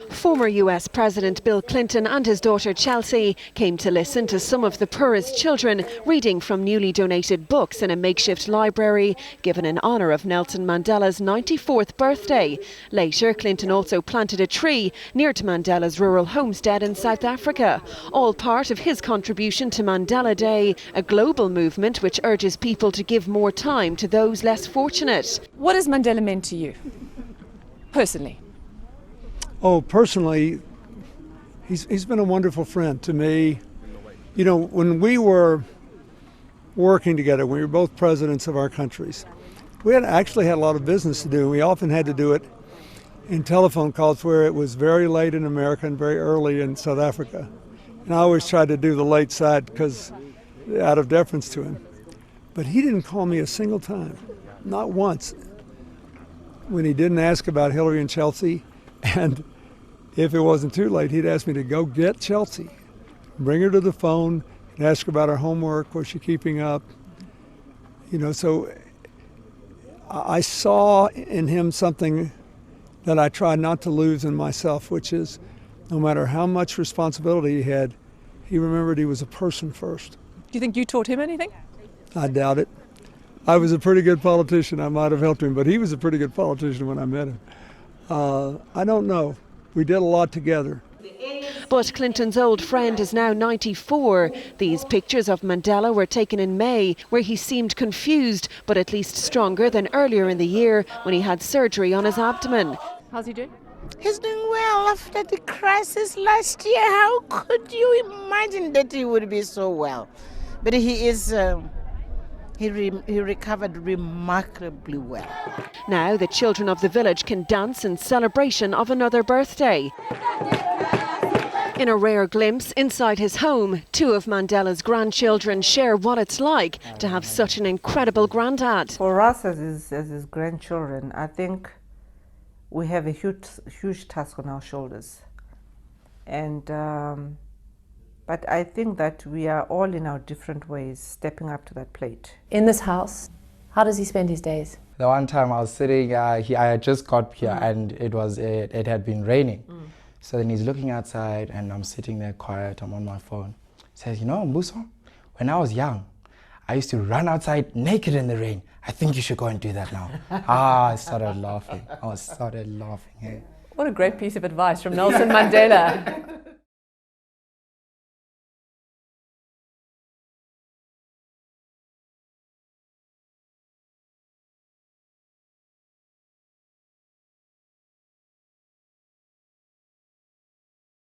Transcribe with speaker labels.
Speaker 1: Former US President Bill Clinton and his daughter Chelsea came to listen to some of the poorest children reading from newly donated books in a makeshift library given in honour of Nelson Mandela's 94th birthday. Later, Clinton also planted a tree near to Mandela's rural homestead in South Africa, all part of his contribution to Mandela Day, a global movement which urges people to give more time to those less fortunate.
Speaker 2: What has Mandela meant to you, personally?
Speaker 3: Oh, personally, he's been a wonderful friend to me. You know, when we were working together, we were both presidents of our countries, we actually had a lot of business to do. We often had to do it in telephone calls where it was very late in America and very early in South Africa. And I always tried to do the late side because out of deference to him. But he didn't call me a single time, not once, when he didn't ask about Hillary and Chelsea. And if it wasn't too late, he'd ask me to go get Chelsea, bring her to the phone, and ask her about her homework, was she keeping up? You know, so I saw in him something that I tried not to lose in myself, which is no matter how much responsibility he had, he remembered he was a person first.
Speaker 2: Do you think you taught him anything?
Speaker 3: I doubt it. I was a pretty good politician. I might have helped him, but he was a pretty good politician when I met him. I don't know. We did a lot together.
Speaker 1: But Clinton's old friend is now 94. These pictures of Mandela were taken in May, where he seemed confused, but at least stronger than earlier in the year when he had surgery on his abdomen.
Speaker 2: How's he doing?
Speaker 4: He's doing well after the crisis last year. How could you imagine that he would be so well? But he is... He recovered remarkably well.
Speaker 1: Now the children of the village can dance in celebration of another birthday. In a rare glimpse inside his home, two of Mandela's grandchildren share what it's like to have such an incredible granddad.
Speaker 5: For us as his grandchildren, I think we have a huge task on our shoulders. And but I think that we are all in our different ways stepping up to that plate.
Speaker 6: In this house, how does he spend his days?
Speaker 7: The one time I was sitting, I had just got here and it had been raining. So then he's looking outside and I'm sitting there quiet, I'm on my phone. He says, you know, Mbuso, when I was young, I used to run outside naked in the rain. I think you should go and do that now. I started laughing. Hey.
Speaker 2: What a great piece of advice from Nelson Mandela.